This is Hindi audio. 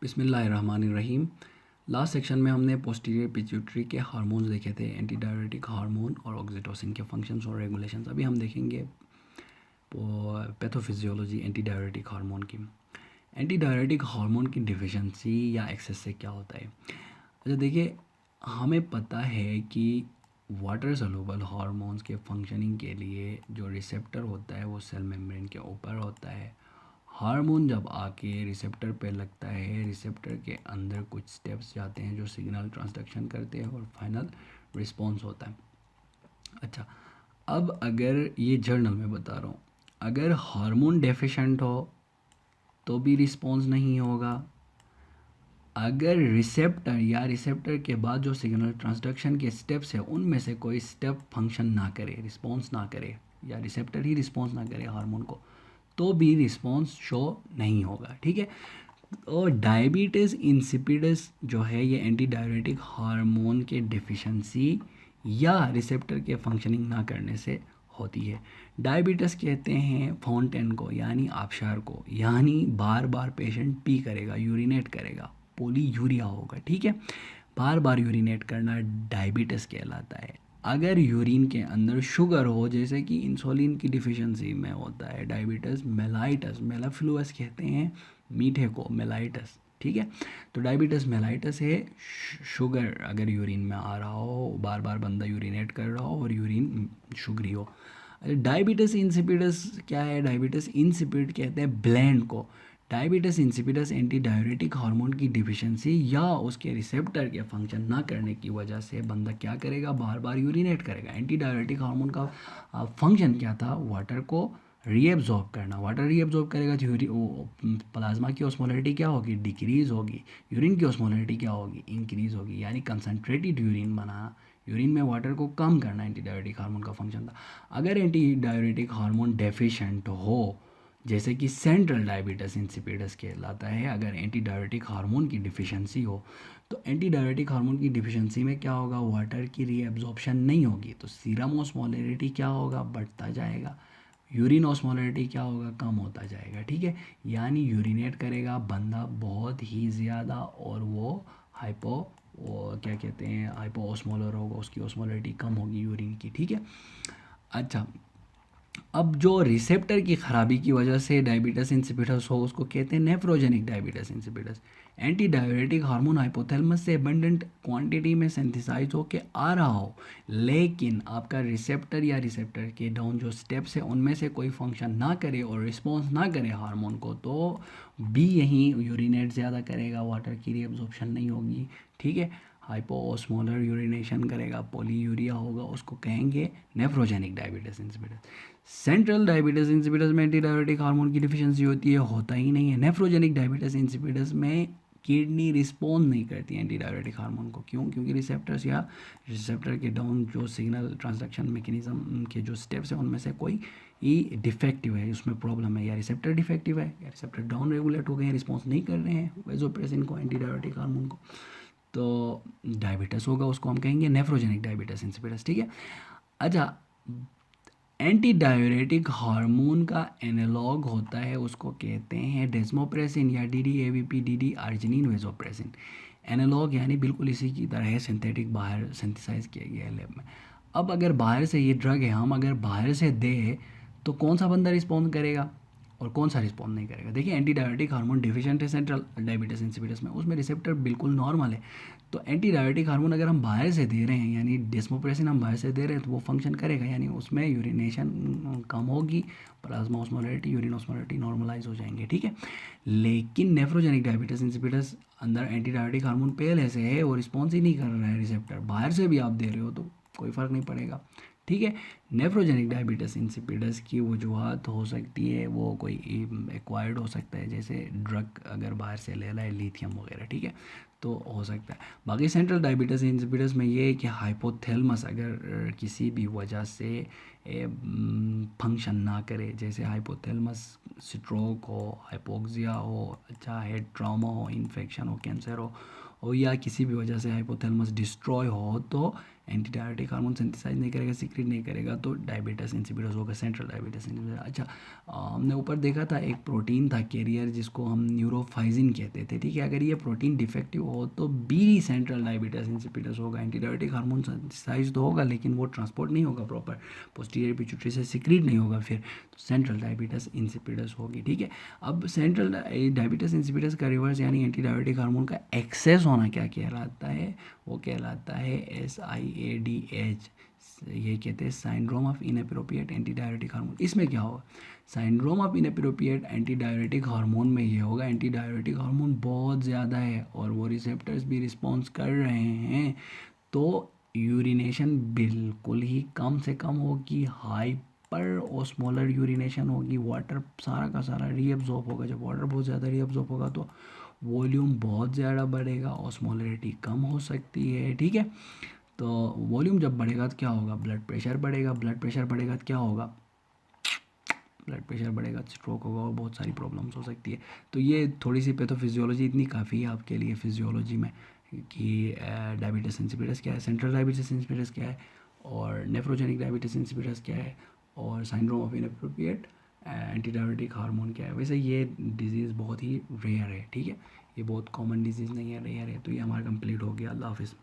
बिस्मिल्लाहिर्रहमानिर्रहीम। लास्ट सेक्शन में हमने पोस्टीरियर पिट्यूटरी के हार्मोन्स देखे थे, एंटी डायरेटिक हार्मोन और ऑक्सीटोसिन के फंक्शंस और रेगुलेशंस। अभी हम देखेंगे पैथोफिजियोलॉजी एंटी डायरेटिक हार्मोन की। एंटी डायरेटिक हार्मोन की डिफिशिएंसी या एक्सेस से क्या होता है। अच्छा देखिए, हमें पता है कि वाटर सॉल्युबल हार्मोन्स के फंक्शनिंग के लिए जो रिसेप्टर होता है वो सेल मेम्ब्रेन के ऊपर होता है। हार्मोन जब आके रिसेप्टर पे लगता है, रिसेप्टर के अंदर कुछ स्टेप्स जाते हैं जो सिग्नल ट्रांसडक्शन करते हैं और फाइनल रिस्पॉन्स होता है। अच्छा, अब अगर ये जर्नल में बता रहा हूँ, अगर हार्मोन डेफिशिएंट हो तो भी रिस्पॉन्स नहीं होगा। अगर रिसेप्टर या रिसेप्टर के बाद जो सिग्नल ट्रांसडक्शन के स्टेप्स है उनमें से कोई स्टेप फंक्शन ना करे, रिस्पॉन्स ना करे, या रिसेप्टर ही रिस्पॉन्स ना करे हार्मोन को, तो भी रिस्पॉन्स शो नहीं होगा। ठीक है। और डायबिटीज़ इंसिपिडस जो है ये एंटी डायरेटिक हार्मोन के डिफिशिएंसी या रिसेप्टर के फंक्शनिंग ना करने से होती है। डायबिटीज़ कहते हैं फाउंटेन को, यानी आबशार को, यानी बार बार पेशेंट पी करेगा, यूरिनेट करेगा, पोली यूरिया होगा। ठीक है। बार बार यूरिनेट करना डायबिटीज़ कहलाता है। अगर यूरिन के अंदर शुगर हो, जैसे कि इंसुलिन की डिफिशिएंसी में होता है डायबिटीज़ मेलाइटस, मेलाफ्लूअस कहते हैं मीठे को, मेलाइटस। ठीक है। तो डायबिटीज़ मेलाइटस है, शुगर अगर यूरिन में आ रहा हो, बार बार बंदा यूरिनेट कर रहा हो और यूरिन शुगरी हो। डायबिटीज़ इंसिपिडस क्या है? डायबिटीज़ इंसिपिड कहते हैं ब्लेंड को। Diabetes insipidus anti diuretic hormone की डिफिशिएंसी या उसके रिसेप्टर के फंक्शन ना करने की वजह से बंदा क्या करेगा? बार बार यूरिनेट करेगा। एंटी डायरेटिक हार्मोन का फंक्शन क्या था? वाटर को रीएब्जॉर्ब करना। वाटर रीएब्जॉर्ब करेगा तो प्लाज्मा की ऑस्मोलरिटी क्या होगी? डिक्रीज होगी। यूरिन की ऑस्मोलरिटी क्या होगी? इंक्रीज होगी। यानी कंसनट्रेटेड यूरिन बना, यूरिन में वाटर को कम करना एंटी डायरेटिक हार्मोन का फंक्शन था। अगर एंटी डायरेटिक हार्मोन डेफिशिएंट हो, जैसे कि सेंट्रल डायबिटीज़ इंसिपिडस कहलाता है, अगर एंटी डायरेटिक हार्मोन की डिफिशिएंसी हो, तो एंटी डायरेटिक हार्मोन की डिफिशिएंसी में क्या होगा? वाटर की रीएब्जॉर्प्शन नहीं होगी, तो सीरम ऑस्मोलरिटी क्या होगा? बढ़ता जाएगा। यूरिन ऑस्मोलरिटी क्या होगा? कम होता जाएगा। ठीक है। यानी यूरिनेट करेगा बंदा बहुत ही ज़्यादा और वो हाइपो, वो क्या कहते हैं, हाइपो ऑस्मोलर होगा, उसकी ऑस्मोलरिटी कम होगी यूरिन की। ठीक है। अच्छा, अब जो रिसेप्टर की खराबी की वजह से डायबिटीज़ इंसिपिडस हो उसको कहते हैं nephrogenic diabetes insipidus. Anti diuretic hormone hypothalamus से एबंडेंट क्वांटिटी में सिंथेसाइज होके आ रहा हो, लेकिन आपका रिसेप्टर या रिसेप्टर के डाउन जो स्टेप्स है उनमें से कोई फंक्शन ना करे और रिस्पॉन्स ना करे हार्मोन को, तो भी यहीं यूरिनेट ज़्यादा करेगा, वाटर की रीअब्जॉर्प्शन नहीं होगी। ठीक है। हाइपोओस्मोलर यूरिनेशन करेगा, पोलीयूरिया होगा, उसको कहेंगे nephrogenic diabetes insipidus. Central diabetes insipidus में एंटी डायरेटिक हार्मोन की डिफिशिएंसी होती है, होता ही नहीं है। नेफ्रोजेनिक डायबिटीज़ इंसिपिडस में किडनी रिस्पॉन्ड नहीं करती एंटी डायरेटिक हार्मोन को। क्यों? क्योंकि रिसेप्टर्स या रिसेप्टर के डाउन जो सिग्नल ट्रांसडक्शन मैकेनिज्म के जो स्टेप्स हैं उनमें से कोई ही डिफेक्टिव है, उसमें प्रॉब्लम है, या रिसेप्टर डिफेक्टिव है या रिसेप्टर डाउन रेगुलेट हो गए हैं, रिस्पॉन्स नहीं कर रहे हैं वेसोप्रेसिन को, एंटी डायरेटिक हार्मोन को, तो डायबिटीज़ होगा, उसको हम कहेंगे नेफ्रोजेनिक डायबिटीज़ इंसिपिडस। ठीक है। अच्छा, एंटी डायरेटिक हार्मोन का एनालॉग होता है, उसको कहते हैं डेस्मोप्रेसिन या D D A V P D D arginine vasopressin. Analog यानी बिल्कुल इसी की तरह है, सिंथेटिक, बाहर सिंथेसाइज किया गया है लैब में। अब अगर बाहर से ये ड्रग है, हम अगर बाहर से दे तो कौन सा बंदा रिस्पॉन्ड करेगा और कौन सा रिस्पॉन्ड नहीं करेगा? देखिए, एंटी डायरेटिक हार्मोन डिफिशिएंट है सेंट्रल डायबिटीज़ इंसिपिडस में, उसमें रिसेप्टर बिल्कुल नॉर्मल है। तो एंटी डायरेटिक हार्मोन अगर हम बाहर से दे रहे हैं, यानी डेस्मोप्रेसिन हम बाहर से दे रहे हैं, तो वो फंक्शन करेगा, यानी उसमें यूरिनेशन कम होगी, plasma osmolarity, urine osmolarity normalise हो जाएंगे। ठीक है। लेकिन नेफ्रोजेनिक डायबिटीज़ इंसिपिडस अंदर एंटी डायरेटिक हार्मोन पहले से है, वो रिस्पॉन्स ही नहीं कर रहा है रिसेप्टर, बाहर से भी आप दे रहे हो तो कोई फ़र्क नहीं पड़ेगा। ठीक है। नेफ्रोजेनिक डायबिटीज़ इंसिपिडस की वजूहत हो सकती है, वो कोई एक्वायर्ड हो सकता है, जैसे ड्रग अगर बाहर से ले रहा है, लिथियम वगैरह। ठीक है। तो हो सकता है। बाकी सेंट्रल डायबिटीज़ इंसिपिडस में ये है कि हाइपोथैलेमस अगर किसी भी वजह से फंक्शन ना करे, जैसे हाइपोथैलेमस स्ट्रोक हो, हाइपोक्सिया हो, चाहे ट्रॉमा हो, इन्फेक्शन हो, कैंसर हो या किसी भी वजह से हाइपोथैलेमस डिस्ट्रॉय हो, तो एंटी डायबिटिक हार्मोन सिंथेसाइज नहीं करेगा, सीक्रेट नहीं करेगा, तो डायबिटीज इंसिपिडस होगा, सेंट्रल डायबिटीज इंसिपिडस। अच्छा, हमने ऊपर देखा था एक प्रोटीन था कैरियर जिसको हम न्यूरोफाइजिन कहते थे, ठीक है। अगर ये प्रोटीन डिफेक्टिव हो तो भी सेंट्रल डायबिटीज इंसिपिडस होगा। एंटी डायबिटिक हार्मोन सिंथेसाइज तो होगा लेकिन वो ट्रांसपोर्ट नहीं होगा प्रॉपर, पोस्टीरियर पिट्यूटरी से सीक्रेट नहीं होगा, फिर तो सेंट्रल डायबिटीज इंसिपिडस होगी, ठीक है। अब सेंट्रल डायबिटीज इंसिपिडस का रिवर्स यानी एंटी डायबिटिक हार्मोन का एक्सेस होना क्या कहलाता है, वो कहलाता है SIADH। ये कहते हैं syndrome of inappropriate anti diabetic hormone. इसमें क्या होगा, syndrome of inappropriate anti diabetic hormone में ये होगा एंटी डायबिटिक हार्मोन बहुत ज़्यादा है और वो रिसेप्टर्स भी रिस्पॉन्स कर रहे हैं, तो यूरिनेशन बिल्कुल ही कम से कम होगी, हाइपर ओस्मोलर यूरिनेशन होगी, वाटर सारा का सारा रीअब्जॉर्ब होगा। जब वाटर बहुत ज़्यादा रीअब्जॉर्ब होगा तो वॉल्यूम बहुत ज़्यादा बढ़ेगा, ऑस्मोलरिटी कम हो सकती है, ठीक है। तो वॉल्यूम जब बढ़ेगा तो क्या होगा, ब्लड प्रेशर बढ़ेगा, ब्लड प्रेशर बढ़ेगा तो क्या होगा, ब्लड प्रेशर बढ़ेगा, स्ट्रोक होगा और बहुत सारी प्रॉब्लम्स हो सकती है। तो ये थोड़ी सी पैथोफिजियोलॉजी इतनी काफ़ी है आपके लिए फिजियोलॉजी में कि डायबिटीज इंसिपिडस क्या है, सेंट्रल डायबिटीज इंसिपिडस क्या है, और नेफ्रोजेनिक डायबिटीज इंसिपिडस क्या है, और syndrome of inappropriate anti diabetic hormone क्या है। वैसे ये डिजीज़ बहुत ही रेयर है, ठीक है, ये बहुत कॉमन डिजीज़ नहीं है, रेयर है। तो ये हमारा कंप्लीट हो गया। अल्लाह हाफिज़।